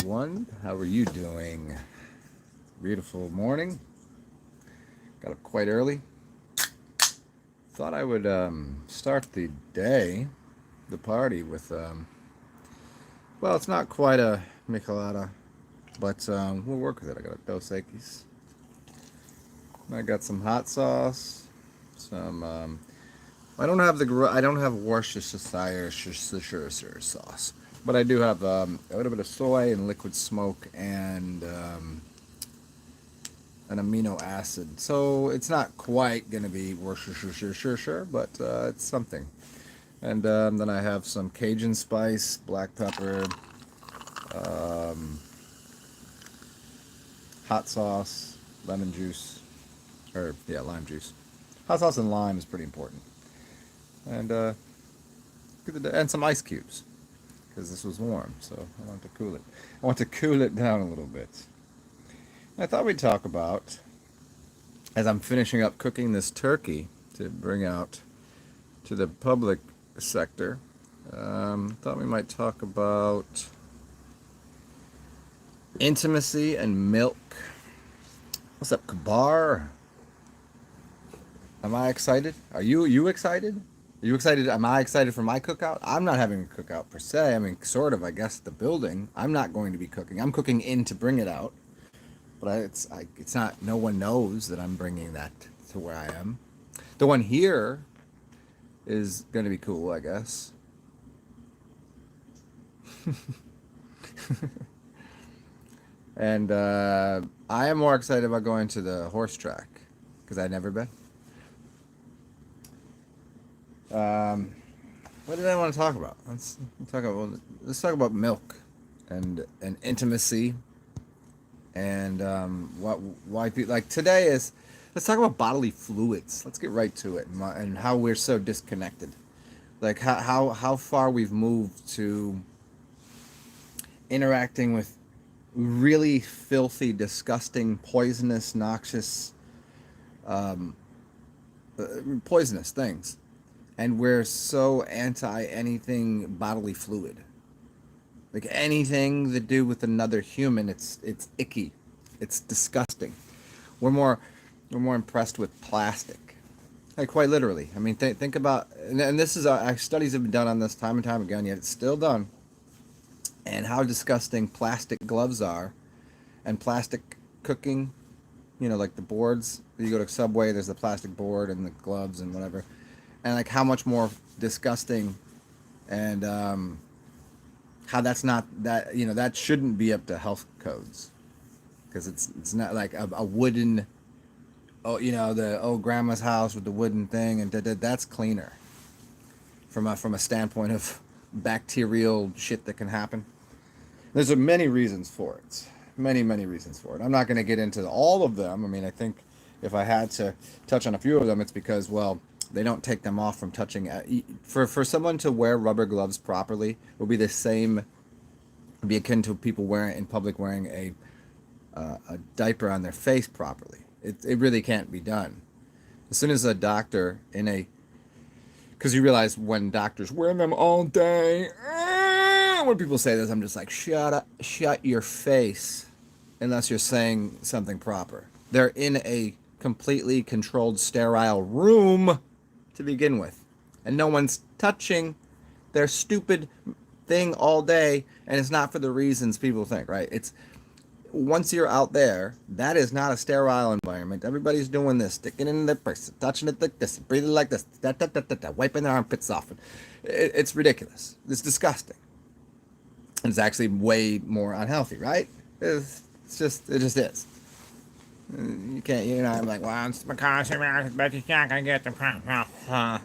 everyone. How are you doing? Beautiful morning. Got up quite early. Thought I would start the day, the party, with, well, it's not quite a michelada, but we'll work with it. I got a Dos Equis. I got some hot sauce, some, I don't have Worcestershire sauce, but I do have a little bit of soy and liquid smoke and an amino acid. So it's not quite going to be Worcestershire, but it's something. And then I have some Cajun spice, black pepper, um, hot sauce, lemon juice, or yeah, lime juice. Hot sauce and lime is pretty important. And and some ice cubes because this was warm, so I want to cool it. I want to cool it down a little bit. I thought we'd talk about, as I'm finishing up cooking this turkey to bring out to the public sector, thought we might talk about intimacy and milk. What's up, Kabar? Am I excited? Are you excited? Are you excited? Am I excited for my cookout? I'm not having a cookout per se. I mean, sort of, I guess, the building. I'm not going to be cooking. I'm cooking in to bring it out. But it's not, no one knows that I'm bringing that to where I am. The one here is going to be cool, I guess. And I am more excited about going to the horse track because I've never been. What did I want to talk about? Let's talk about milk and intimacy and why people like today is. Let's talk about bodily fluids. Let's get right to it and how we're so disconnected. Like how far we've moved to interacting with really filthy, disgusting, poisonous, noxious, poisonous things. And we're so anti anything bodily fluid. Like anything to do with another human, it's icky. It's disgusting. We're more impressed with plastic. Like quite literally. I mean, think about, and this is studies have been done on this time and time again, yet it's still done. And how disgusting plastic gloves are, and plastic cooking. You know, like the boards. You go to Subway, there's the plastic board and the gloves and whatever. And like how much more disgusting, and how that's not that, you know, that shouldn't be up to health codes, because it's not like a wooden, oh, you know, the old grandma's house with the wooden thing, and that's cleaner from a standpoint of bacterial shit that can happen. There's many reasons for it, many reasons for it. I'm not going to get into all of them. I mean, I think if I had to touch on a few of them, it's because, well, they don't take them off from touching. For someone to wear rubber gloves properly would be the same, would be akin to people wearing in public wearing a diaper on their face properly. It really can't be done. As soon as a doctor because you realize when doctors wear them all day, when people say this, I'm just like, shut up, shut your face, unless you're saying something proper. They're in a completely controlled, sterile room to begin with, and no one's touching their stupid thing all day, and it's not for the reasons people think, right? It's once you're out there, that is not a sterile environment. Everybody's doing this, sticking it in their purse, touching it like this, breathing like this, wiping their armpits off. It's ridiculous. It's disgusting. And it's actually way more unhealthy, right? It just is. You can't, you know, I'm like, well, it's because but you're not going to get the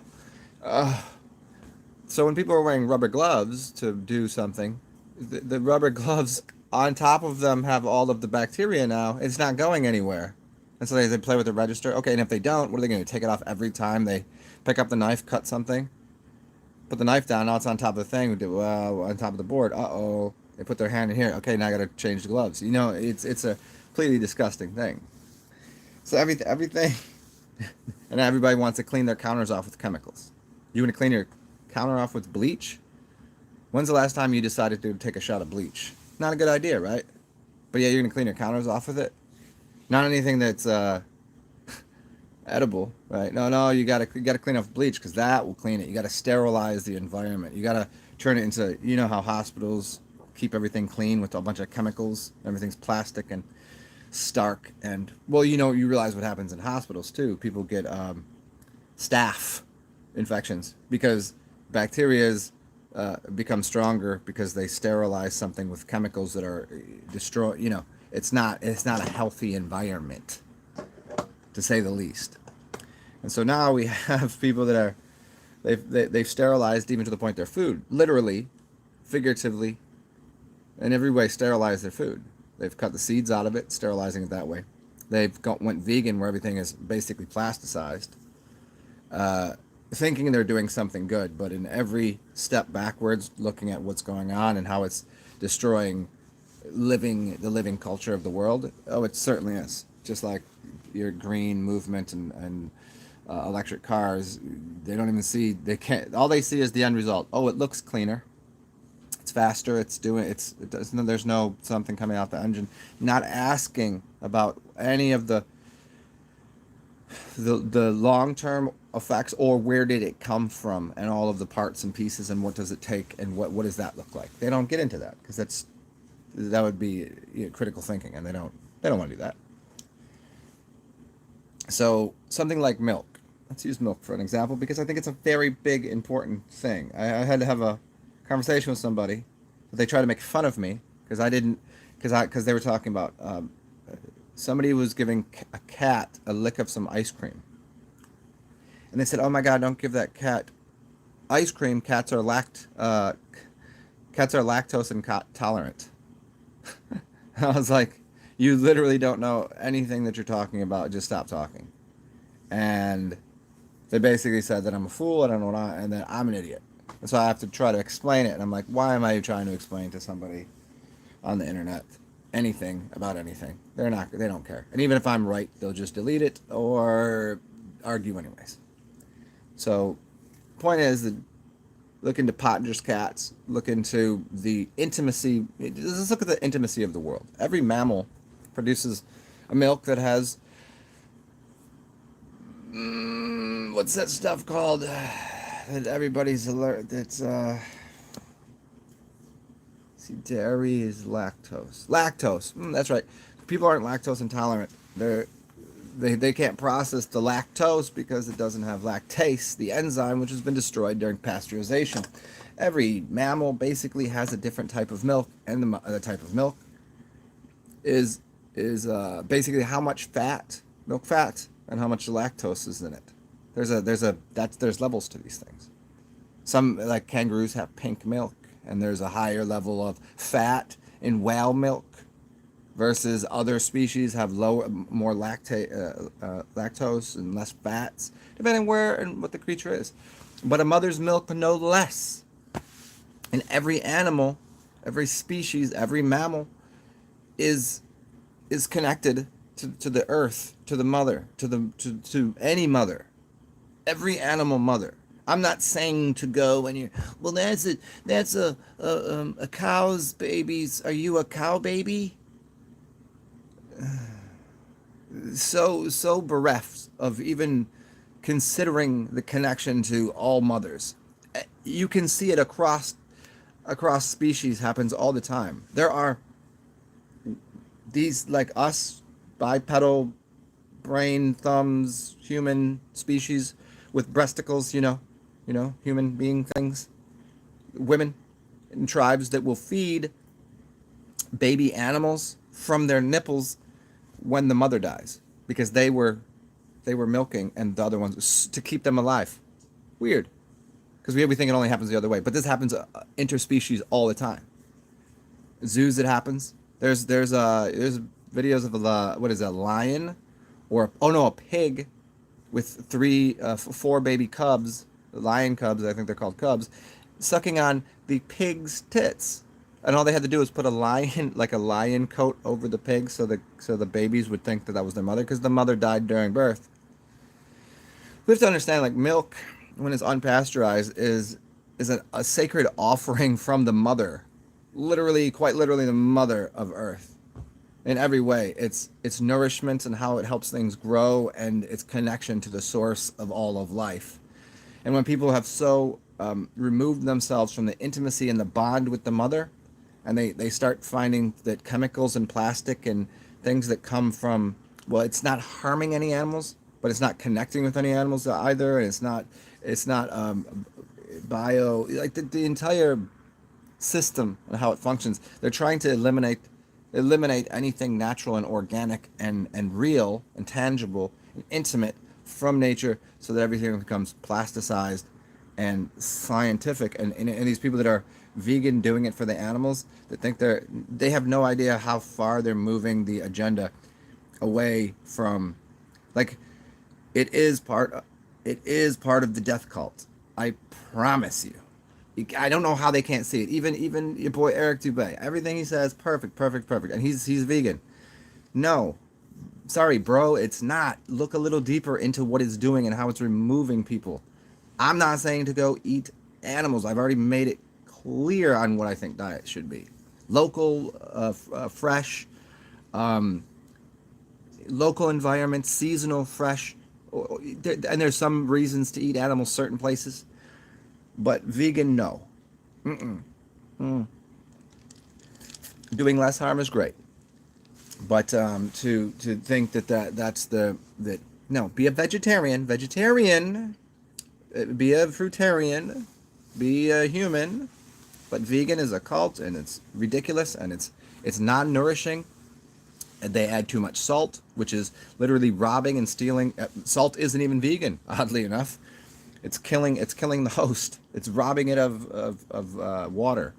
So when people are wearing rubber gloves to do something, the rubber gloves on top of them have all of the bacteria now. It's not going anywhere. And so they play with the register. Okay, and if they don't, what are they going to do? Take it off every time they pick up the knife, cut something? Put the knife down, now it's on top of the thing, on top of the board. Uh-oh. They put their hand in here. Okay, now I got to change the gloves. You know, it's a completely disgusting thing. So everything, and everybody wants to clean their counters off with chemicals. You want to clean your counter off with bleach? When's the last time you decided to take a shot of bleach? Not a good idea, right? But yeah, you're gonna clean your counters off with it. Not anything that's edible, right? No, you gotta clean off bleach because that will clean it. You gotta sterilize the environment. You gotta turn it into, you know how hospitals keep everything clean with a bunch of chemicals. Everything's plastic and stark, and well, you realize what happens in hospitals too. People get staph infections because bacterias become stronger because they sterilize something with chemicals that are destroy. It's not a healthy environment, to say the least. And so now we have people that are they've sterilized even to the point their food, literally, figuratively, in every way sterilized their food. They've cut the seeds out of it, sterilizing it that way. Went vegan where everything is basically plasticized, thinking they're doing something good, but in every step backwards, looking at what's going on and how it's destroying the living culture of the world. Oh, it certainly is. Just like your green movement and electric cars, they don't even see. They can't. All they see is the end result. Oh, it looks cleaner. It's faster. It doesn't. There's no something coming out the engine. Not asking about any of the long term effects, or where did it come from, and all of the parts and pieces, and what does it take, and what does that look like. They don't get into that because that would be critical thinking, and they don't want to do that. So something like milk. Let's use milk for an example because I think it's a very big important thing. I had to have a conversation with somebody, but they tried to make fun of me because I didn't because they were talking about somebody was giving a cat a lick of some ice cream. And they said, "Oh my God, don't give that cat ice cream. Cats are lactose intolerant." I was like, "You literally don't know anything that you're talking about. Just stop talking." And they basically said that I'm a fool, I don't know what and that I'm an idiot. And so I have to try to explain it. And I'm like, why am I trying to explain to somebody on the internet anything about anything? They don't care. And even if I'm right, they'll just delete it or argue anyways. So, point is that look into Potter's cats, look into the intimacy. Let's look at the intimacy of the world. Every mammal produces a milk that has, what's that stuff called that everybody's alert? That's, see, dairy is lactose. Lactose, that's right. People aren't lactose intolerant. They can't process the lactose because it doesn't have lactase, the enzyme, which has been destroyed during pasteurization. Every mammal basically has a different type of milk, and the type of milk is basically how much milk fat, and how much lactose is in it. There's levels to these things. Some, like kangaroos, have pink milk, and there's a higher level of fat in whale milk, versus other species have more lactose and less fats, depending where and what the creature is. But a mother's milk, no less. And every animal, every species, every mammal is connected to the earth, to the mother, to any mother, every animal mother. I'm not saying to go and that's a cow's baby's. Are you a cow baby? So bereft of even considering the connection to all mothers. You can see it across species, happens all the time. There are these, like us, bipedal brain thumbs human species with breasticles, human being things, women in tribes that will feed baby animals from their nipples when the mother dies, because they were milking, and the other ones to keep them alive. Weird, because we think it only happens the other way, but this happens interspecies all the time. Zoos, it happens. There's videos of a lion, or a pig with four baby cubs, lion cubs, I think they're called cubs, sucking on the pig's tits. And all they had to do was put a lion coat over the pig, so the babies would think that was their mother, because the mother died during birth. We have to understand, like, milk, when it's unpasteurized, is a sacred offering from the mother literally, quite literally, the mother of Earth in every way. Its nourishment and how it helps things grow, and its connection to the source of all of life. And when people have so removed themselves from the intimacy and the bond with the mother, and they start finding that chemicals and plastic and things that come from, well, it's not harming any animals, but it's not connecting with any animals either, and it's not bio, like the entire system and how it functions. They're trying to eliminate anything natural and organic and real and tangible and intimate from nature, so that everything becomes plasticized and scientific. And these people that are vegan doing it for the animals, that think they have no idea how far they're moving the agenda away from, like, it is part of the death cult. I promise you. I don't know how they can't see it. Even your boy Eric Dubay, everything he says, perfect, perfect, perfect, and he's vegan. No, sorry, bro, it's not. Look a little deeper into what it's doing and how it's removing people. I'm not saying to go eat animals. I've already made it clear on what I think diet should be: local, fresh, um, local environment, seasonal, fresh. And there's some reasons to eat animals certain places, but vegan, no. Mm-mm. Mm. Doing less harm is great, but to think that's that no, be a vegetarian, be a fruitarian, be a human, but vegan is a cult, and it's ridiculous, and it's non-nourishing. They add too much salt, which is literally robbing and stealing. Salt isn't even vegan, oddly enough. It's killing the host. It's robbing it of water.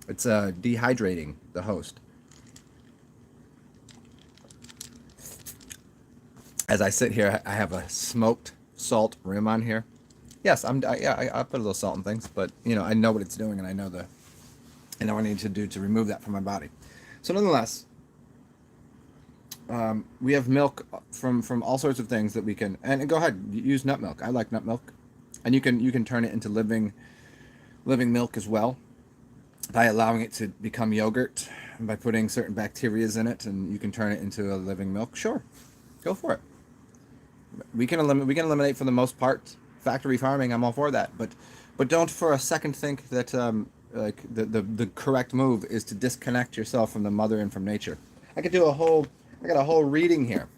It's dehydrating the host. As I sit here, I have a smoked salt rim on here. Yes, I put a little salt in things, but I know what it's doing, and I know what I need to do to remove that from my body. So nonetheless, we have milk from all sorts of things that we can, and go ahead, use nut milk. I like nut milk, and you can turn it into living milk as well, by allowing it to become yogurt, and by putting certain bacterias in it, and you can turn it into a living milk. Sure, go for it. We can eliminate for the most part factory farming. I'm all for that, but don't for a second think that like the correct move is to disconnect yourself from the mother and from nature. I got a whole reading here.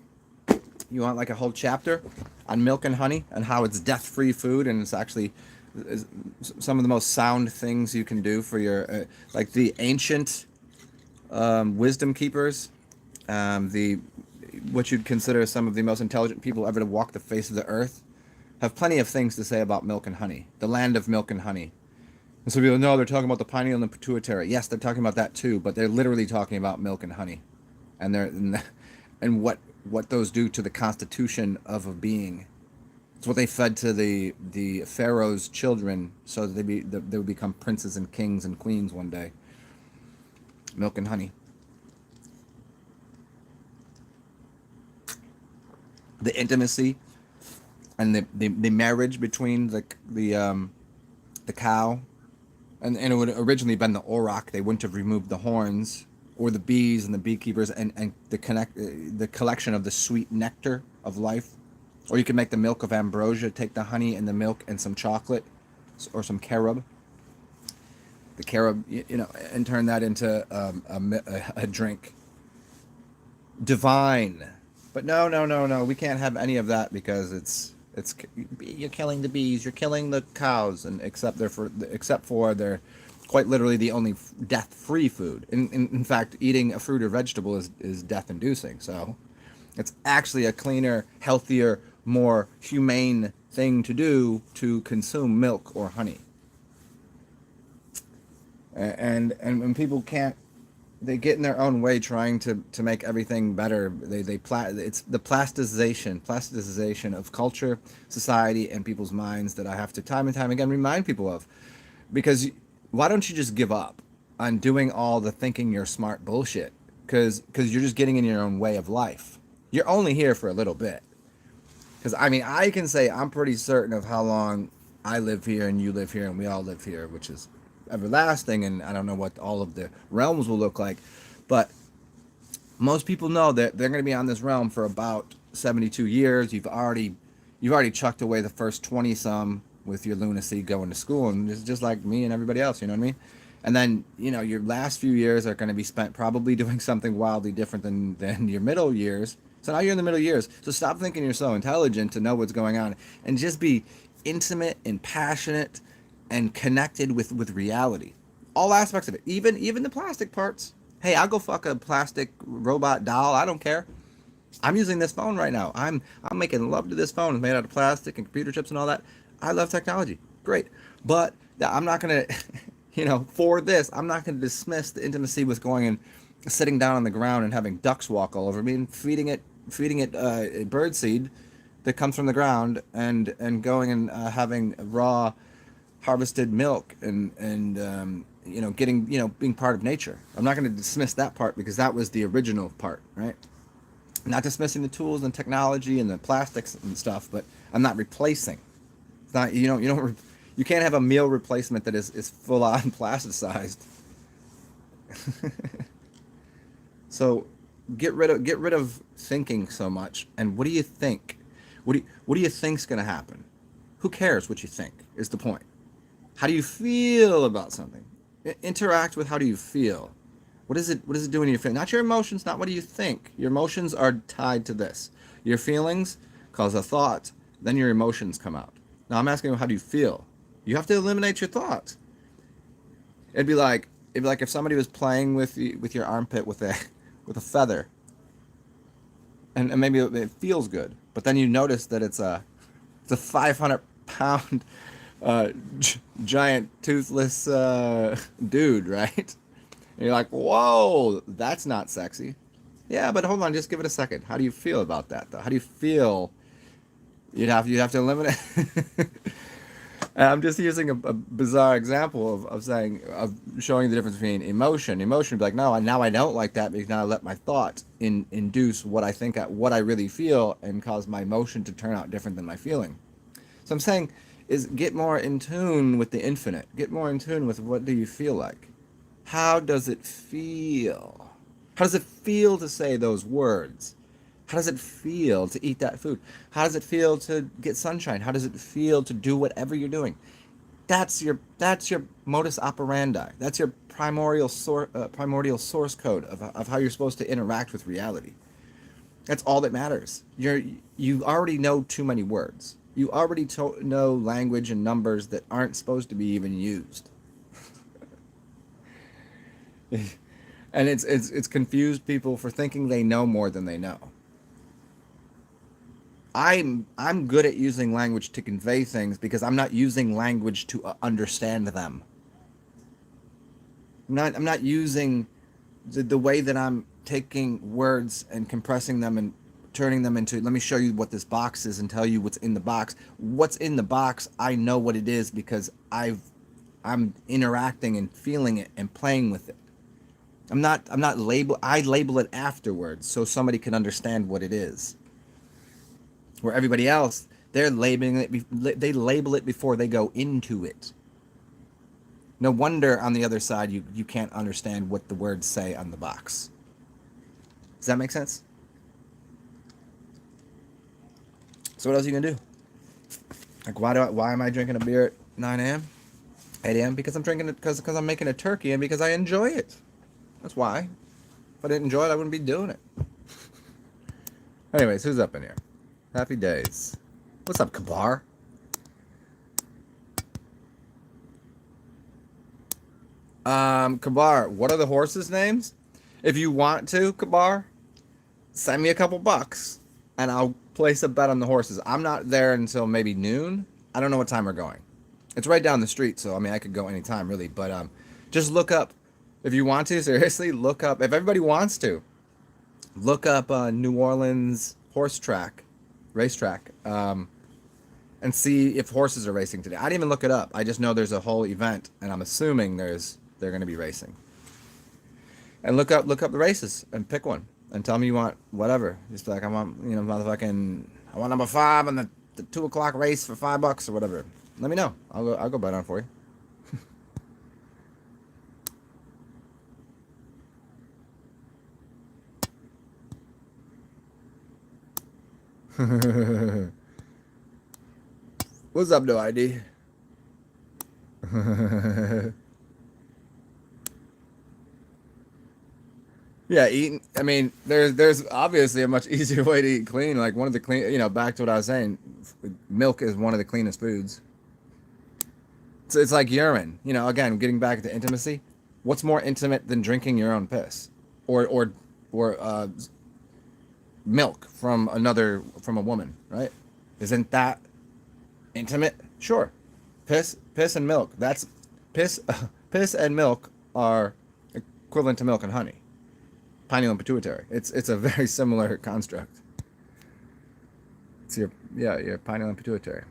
You want like a whole chapter on milk and honey and how it's death-free food, and it's actually some of the most sound things you can do for your like the ancient wisdom keepers, the what you'd consider some of the most intelligent people ever to walk the face of the earth, have plenty of things to say about milk and honey, the land of milk and honey. And so people know they're talking about the pineal and the pituitary. Yes, they're talking about that too, but they're literally talking about milk and honey, and and what those do to the constitution of a being. It's what they fed to the pharaoh's children, so that they would become princes and kings and queens one day. Milk and honey. The intimacy and the marriage between the cow, and it would have originally been the auroch. They wouldn't have removed the horns, or the bees and the beekeepers, and the collection of the sweet nectar of life. Or you could make the milk of ambrosia, take the honey and the milk and some chocolate, or some carob. The carob, and turn that into a drink. Divine. But no, we can't have any of that, because it's you're killing the bees, you're killing the cows, and except for they're quite literally the only death-free food. In fact, eating a fruit or vegetable is death-inducing. So it's actually a cleaner, healthier, more humane thing to do to consume milk or honey. And when people can't, they get in their own way trying to make everything better. It's the plasticization of culture, society, and people's minds that I have to time and time again remind people of. Because why don't you just give up on doing all the thinking you're smart bullshit? Because you're just getting in your own way of life. You're only here for a little bit. Because I can say I'm pretty certain of how long I live here and you live here and we all live here, which is everlasting, and I don't know what all of the realms will look like, but most people know that they're going to be on this realm for about 72 years. You've already chucked away the first 20 some with your lunacy going to school, and it's just like me and everybody else, you know what I mean? And then, your last few years are going to be spent probably doing something wildly different than your middle years. So now you're in the middle years. So stop thinking you're so intelligent to know what's going on, and just be intimate and passionate and connected with reality. All aspects of it, even the plastic parts. Hey, I'll go fuck a plastic robot doll. I don't care. I'm using this phone right now. I'm making love to this phone. It's made out of plastic and computer chips and all that. I love technology. Great. But I'm not going to, for this, I'm not going to dismiss the intimacy with going and sitting down on the ground and having ducks walk all over me and feeding it bird seed that comes from the ground, and going and having raw harvested milk, and getting, being part of nature. I'm not going to dismiss that part, because that was the original part, right? Not dismissing the tools and technology and the plastics and stuff, but I'm not replacing. It's not, you can't have a meal replacement that is full on plasticized. So get rid of thinking so much. And what do you think? What do you think's going to happen? Who cares what you think is the point. How do you feel about something? Interact with how do you feel. What is it doing to your feelings? Not your emotions, not what do you think. Your emotions are tied to this. Your feelings cause a thought, then your emotions come out. Now I'm asking you, how do you feel? You have to eliminate your thoughts. It'd be like if somebody was playing with your armpit with a feather. And maybe it feels good, but then you notice that it's a 500-pound giant toothless dude, right? And you're like, whoa, that's not sexy. Yeah, but hold on, just give it a second. How do you feel about that, though? How do you feel? You'd have to eliminate. I'm just using a bizarre example of showing the difference between emotion. Emotion would be like, no, now I don't like that, because now I let my thought induce what I really feel, and cause my emotion to turn out different than my feeling. So I'm saying is get more in tune with the infinite. Get more in tune with what do you feel like. How does it feel? How does it feel to say those words? How does it feel to eat that food? How does it feel to get sunshine? How does it feel to do whatever you're doing? That's your modus operandi. That's your primordial source code of how you're supposed to interact with reality. That's all that matters. You already know too many words. You already know language and numbers that aren't supposed to be even used. And it's confused people for thinking they know more than they know. I'm good at using language to convey things, because I'm not using language to understand them. I'm not using the way that I'm taking words and compressing them and turning them into, let me show you what this box is and tell you what's in the box. What's in the box, I know what it is, because I'm interacting and feeling it and playing with it. I'm not I label it afterwards so somebody can understand what it is. Where everybody else, they're labeling it, they label it before they go into it. No wonder on the other side you can't understand what the words say on the box. Does that make sense? So what else are you gonna do? Like, why am I drinking a beer at 9 a.m., 8 a.m.? Because I'm drinking it because I'm making a turkey, and because I enjoy it. That's why. If I didn't enjoy it, I wouldn't be doing it. Anyways, who's up in here? Happy days. What's up, Kabar? Kabar, what are the horses' names? If you want to, Kabar, send me a couple bucks, and I'll place a bet on the horses. I'm not there until maybe noon. I don't know what time we're going. It's right down the street, so I mean I could go anytime really. But just look up, if you want to. Seriously, look up, if everybody wants to. Look up New Orleans racetrack, and see if horses are racing today. I didn't even look it up. I just know there's a whole event, and I'm assuming they're going to be racing. And look up the races and pick one. And tell me you want whatever. Just be like, I want, motherfucking, I want number 5 on the 2 o'clock race for $5 or whatever. Let me know. I'll go bet on for you. What's up, no ID? Yeah, eating. I mean, there's obviously a much easier way to eat clean. Like one of the clean, back to what I was saying, milk is one of the cleanest foods. It's like urine. Again, getting back to intimacy. What's more intimate than drinking your own piss, or milk from a woman, right? Isn't that intimate? Sure. Piss and milk. That's piss. Piss and milk are equivalent to milk and honey. Pineal and pituitary. It's a very similar construct. It's your pineal and pituitary.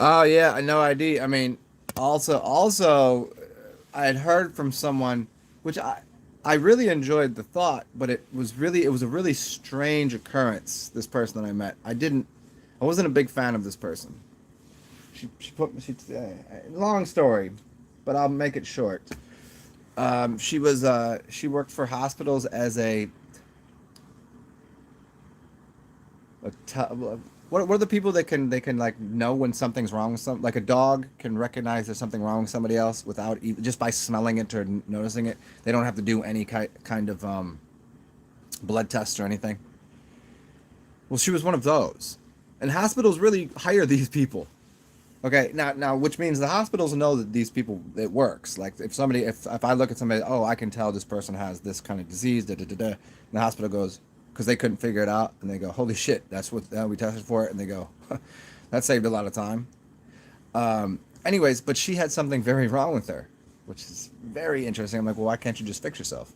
Oh yeah, no ID. I mean, also, I had heard from someone, which I really enjoyed the thought, but it was a really strange occurrence. This person that I met, I wasn't a big fan of this person. Long story, but I'll make it short. She worked for hospitals as a t- what are the people that can like know when something's wrong with like a dog can recognize there's something wrong with somebody else without even, just by smelling it or noticing it. They don't have to do any kind of blood tests or anything. Well, she was one of those, and hospitals really hire these people. Okay, now, which means the hospitals know that these people, it works. Like if I look at somebody, oh, I can tell this person has this kind of disease, da da da da. And the hospital goes, because they couldn't figure it out, and they go, holy shit, that's what we tested for it, and they go, that saved a lot of time. Anyways, but she had something very wrong with her, which is very interesting. I'm like, well, why can't you just fix yourself?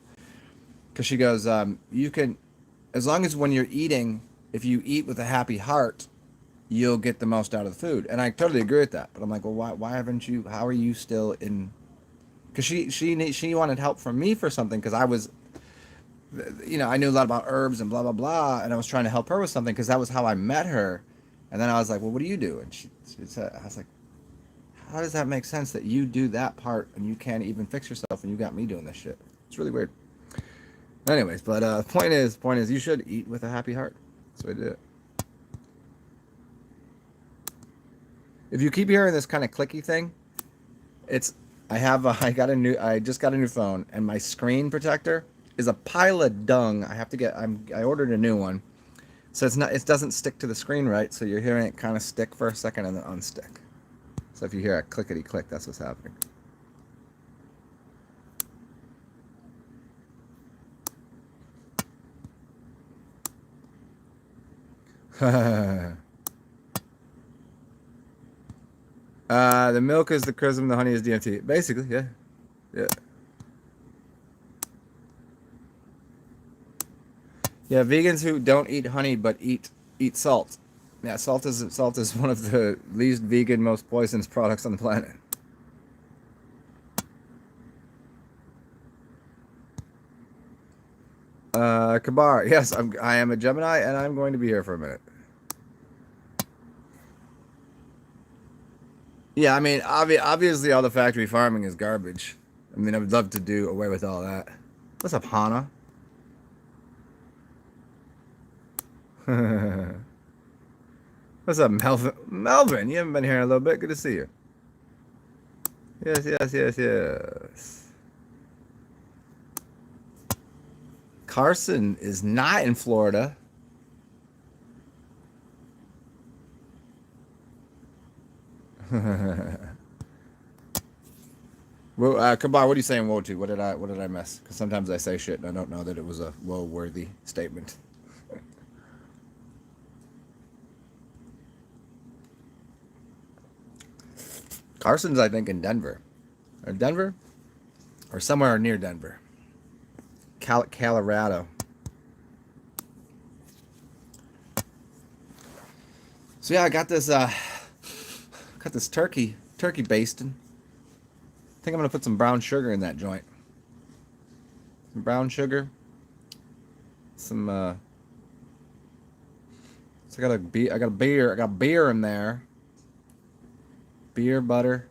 Because she goes, you can, as long as when you're eating, if you eat with a happy heart, you'll get the most out of the food. And I totally agree with that. But I'm like, well, why haven't you? How are you still in? Because she wanted help from me for something because I was, I knew a lot about herbs and blah blah blah, and I was trying to help her with something because that was how I met her. And then I was like, well, what do you do? And she said, I was like, how does that make sense that you do that part and you can't even fix yourself and you got me doing this shit? It's really weird. Anyways, but point is, you should eat with a happy heart. That's the way to do it. If you keep hearing this kind of clicky thing, it's I just got a new phone, and my screen protector is a pile of dung. I ordered a new one, so it doesn't stick to the screen right. So you're hearing it kind of stick for a second and then unstick. So if you hear a clickety click, that's what's happening. The milk is the chrism, the honey is DMT. Basically, yeah. Yeah. Yeah, vegans who don't eat honey but eat salt. Yeah, salt is one of the least vegan, most poisonous products on the planet. Kabar, yes, I am a Gemini, and I'm going to be here for a minute. Yeah, I mean, obviously all the factory farming is garbage. I mean, I would love to do away with all that. What's up, Hana? What's up, Melvin? Melvin, you haven't been here in a little bit. Good to see you. Yes, yes, yes, yes. Carson is not in Florida. Well, Kabar, what are you saying woe to? What did I miss? Because sometimes I say shit and I don't know that it was a woe-worthy statement. Carson's, I think, in Denver. Or Denver? Or somewhere near Denver. Colorado. So yeah, I got this turkey basting. think I'm gonna put some brown sugar in that joint. Some brown sugar. Some so I got beer in there. Beer, butter,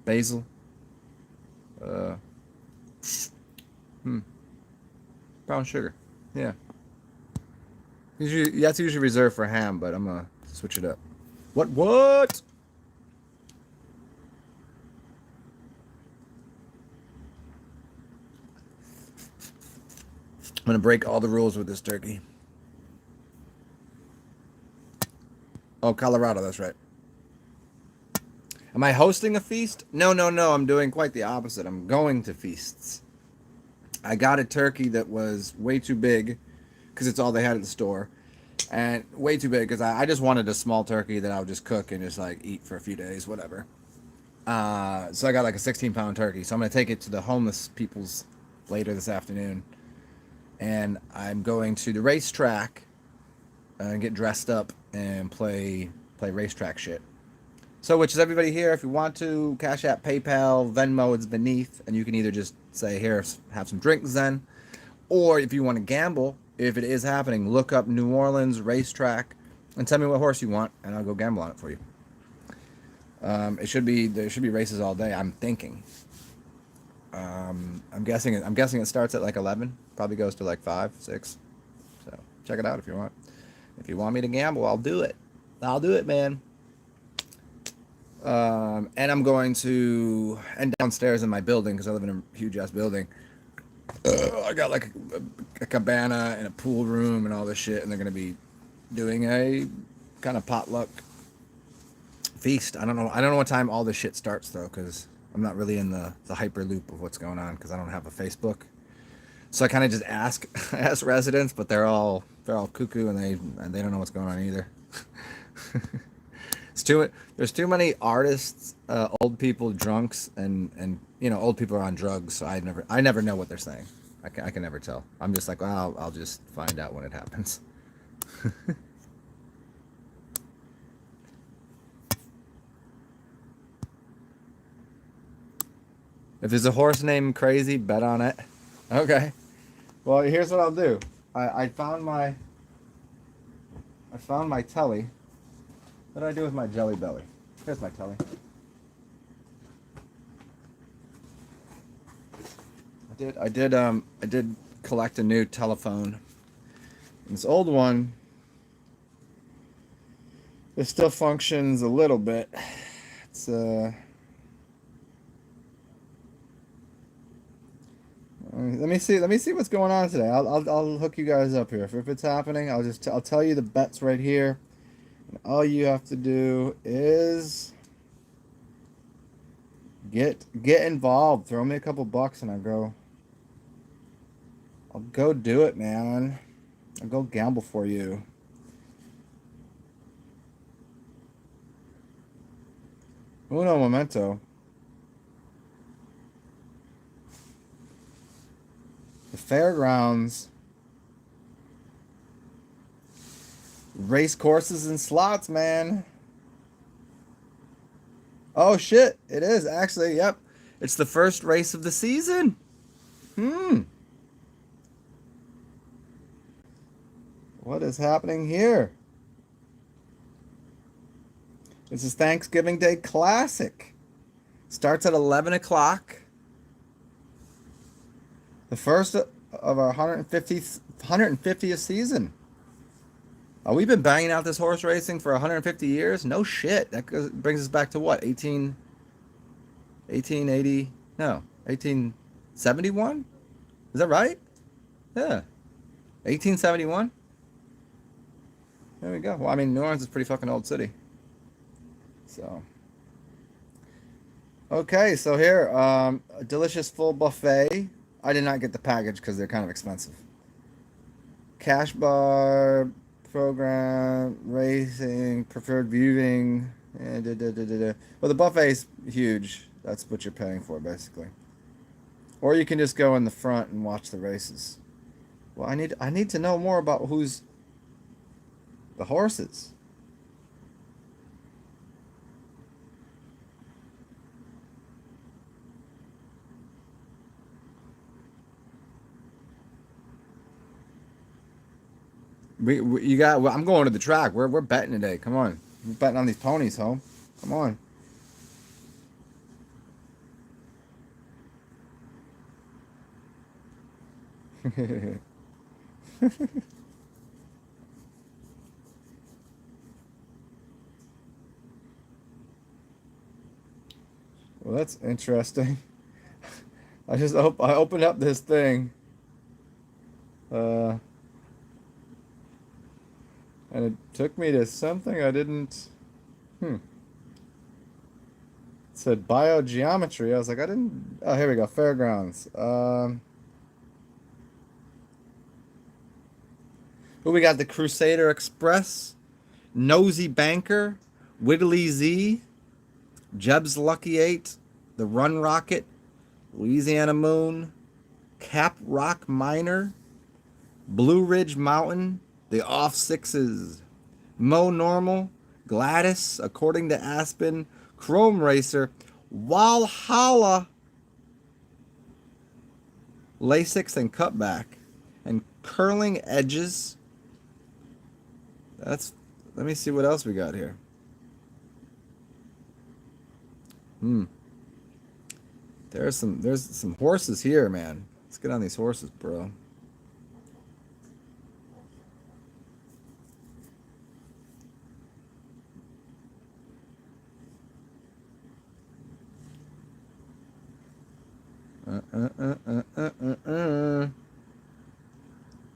basil. Uh Brown sugar. Yeah. That's usually reserved for ham, but I'm gonna switch it up. What? I'm gonna break all the rules with this turkey. Oh, Colorado, that's right. Am I hosting a feast? No, no, no. I'm doing quite the opposite. I'm going to feasts. I got a turkey that was way too big because it's all they had at the store, and way too big because I just wanted a small turkey that I would just cook and just like eat for a few days, whatever. So I got like a 16-pound turkey. So I'm gonna take it to the homeless people's later this afternoon, and I'm going to the racetrack and get dressed up and play racetrack shit. So, which is everybody here? If you want to, Cash App, PayPal, Venmo, it's beneath, and you can either just say, "Here, have some drinks," then, or if you want to gamble, if it is happening, look up New Orleans racetrack and tell me what horse you want, and I'll go gamble on it for you. There should be races all day. I'm thinking. I'm guessing it starts at like 11. Probably goes to like 5, 6. So check it out if you want. If you want me to gamble, I'll do it. I'll do it, man. And I'm going to and downstairs in my building because I live in a huge ass building. I got like a cabana and a pool room and all this shit, and they're gonna be doing a kind of potluck feast. I don't know what time all this shit starts though, because I'm not really in the hyper loop of what's going on because I don't have a Facebook. So I kind of just ask residents, but they're all cuckoo and they don't know what's going on either. There's too many artists, old people, drunks, and old people are on drugs. So I never know what they're saying. I can never tell. I'm just like, well, I'll just find out when it happens. If there's a horse named Crazy, bet on it. Okay. Well, here's what I'll do. I found my telly. What did I do with my jelly belly? Here's my telly. I did collect a new telephone. And this old one, it still functions a little bit. It's let me see what's going on today. I'll hook you guys up here. If it's happening, I'll tell you the bets right here. And all you have to do is get involved. Throw me a couple bucks and I'll go do it, man. I'll go gamble for you. Uno momento. The fairgrounds, race courses and slots, man. Oh shit, it is actually. Yep, it's the first race of the season. What is happening here? This is Thanksgiving Day Classic. Starts at 11 o'clock. The first of our 150th season. We've been banging out this horse racing for 150 years. No shit. That brings us back to what? 1880? No, 1871? Is that right? Yeah. 1871? There we go. Well, I mean, New Orleans is a pretty fucking old city. So. Okay, so here, a delicious full buffet. I did not get the package because they're kind of expensive. Cash bar, program, racing, preferred viewing. Well, the buffet's huge. That's what you're paying for, basically. Or you can just go in the front and watch the races. Well, I need to know more about who's the horses. You got. Well, I'm going to the track. We're betting today. Come on, we're betting on these ponies, home. Come on. Well, that's interesting. I opened up this thing, uh, and it took me to something I didn't. Hmm. It said biogeometry. I was like, I didn't. Oh, here we go. Fairgrounds. Who we got? The Crusader Express, Nosy Banker, Wiggly Z, Jeb's Lucky Eight, the Run Rocket, Louisiana Moon, Cap Rock Miner, Blue Ridge Mountain, the Off Sixes, Mo Normal, Gladys, According to Aspen, Chrome Racer, Walhalla, Lasix and Cutback, and Curling Edges. That's. Let me see what else we got here. There's some horses here, man. Let's get on these horses, bro.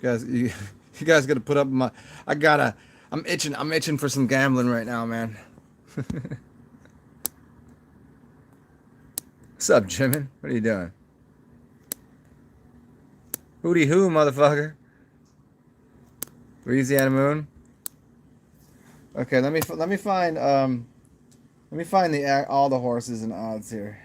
Guys, you guys got to put up my. I gotta. I'm itching. I'm itching for some gambling right now, man. What's up, Jimin? What are you doing? Hootie hoo, motherfucker. Louisiana Moon. Okay, let me find the all the horses and odds here.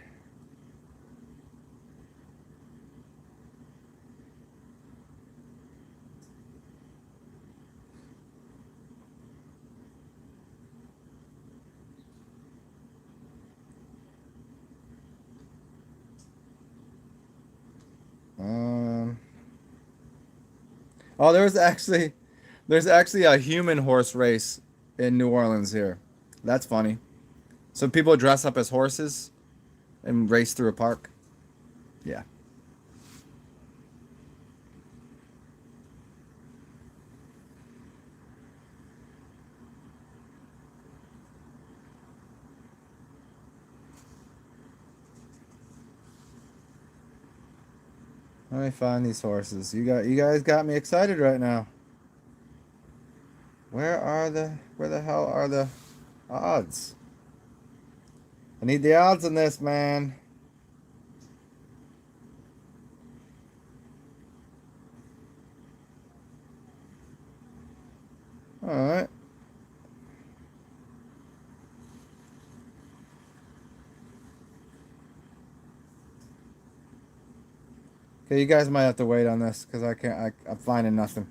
Um. Oh, there's actually a human horse race in New Orleans here. That's funny. So people dress up as horses and race through a park. Yeah. Let me find these horses. You guys got me excited right now. Where the hell are the odds? I need the odds on this, man. All right. Okay, you guys might have to wait on this because I can't. I'm finding nothing.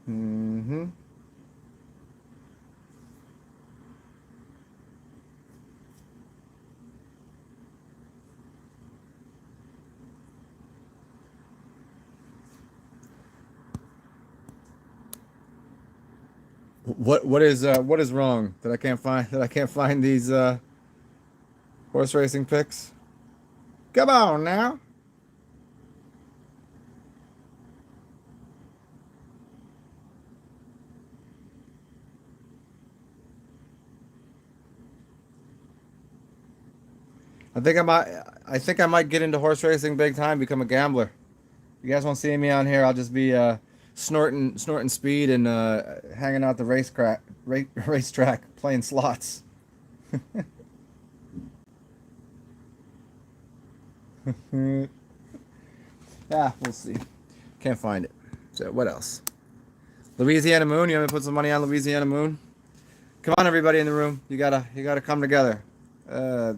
Mm-hmm. What is wrong that I can't find these horse racing picks? Come on now. I think I might get into horse racing big time, become a gambler. You guys won't see me on here. I'll just be snorting speed and hanging out the racetrack playing slots. Yeah, we'll see. Can't find it. So what else? Louisiana Moon. You want me to put some money on Louisiana Moon? Come on, everybody in the room. You gotta come together. Uh,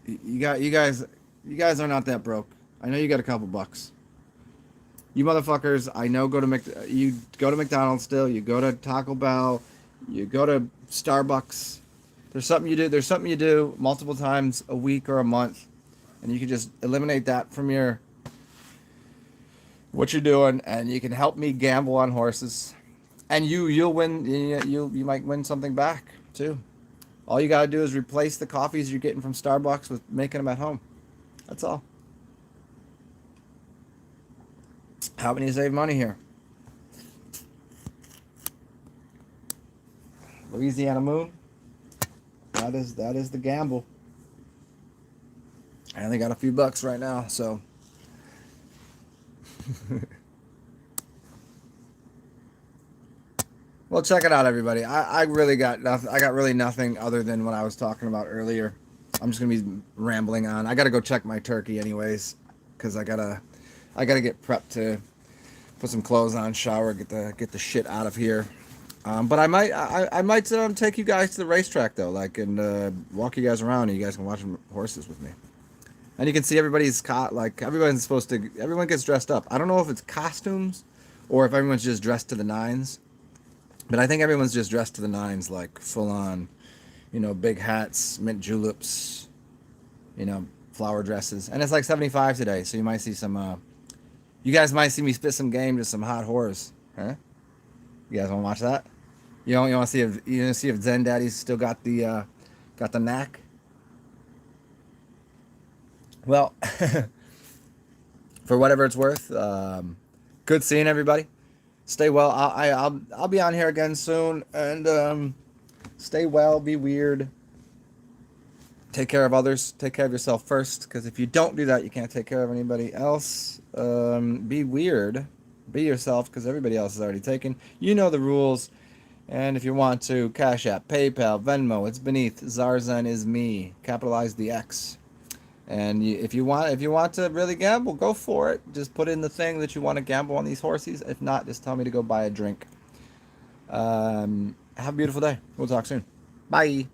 you guys are not that broke. I know you got a couple bucks. You motherfuckers, I know you go to McDonald's still. You go to Taco Bell. You go to Starbucks. There's something you do. There's something you do multiple times a week or a month, and you can just eliminate that from your what you're doing, and you can help me gamble on horses. And you'll win. You might win something back too. All you gotta do is replace the coffees you're getting from Starbucks with making them at home. That's all. Helping you save money here. Louisiana Moon. That is the gamble. I only got a few bucks right now, so. Well, check it out, everybody. I really got nothing. I got really nothing other than what I was talking about earlier. I'm just gonna be rambling on. I gotta go check my turkey, anyways, because I gotta get prepped to put some clothes on, shower, get the shit out of here. But I might take you guys to the racetrack though, like, and walk you guys around, and you guys can watch horses with me. And you can see everybody's everyone gets dressed up. I don't know if it's costumes or if everyone's just dressed to the nines. But I think everyone's just dressed to the nines, like full on, big hats, mint juleps, flower dresses. And it's like 75 today, so you might see some, you guys might see me spit some game to some hot whores. Huh? You guys want to watch that? You want to see if Zen Daddy's still got the knack? Well, for whatever it's worth, good seeing everybody. Stay well. I'll be on here again soon, and stay well. Be weird. Take care of others. Take care of yourself first, because if you don't do that, you can't take care of anybody else. Be weird. Be yourself, because everybody else is already taken. You know the rules. And if you want to, Cash App, PayPal, Venmo, it's beneath. TsarXen is me. Capitalize the X. And if you want to really gamble, go for it. Just put in the thing that you want to gamble on these horses. If not, just tell me to go buy a drink. Have a beautiful day. We'll talk soon. Bye.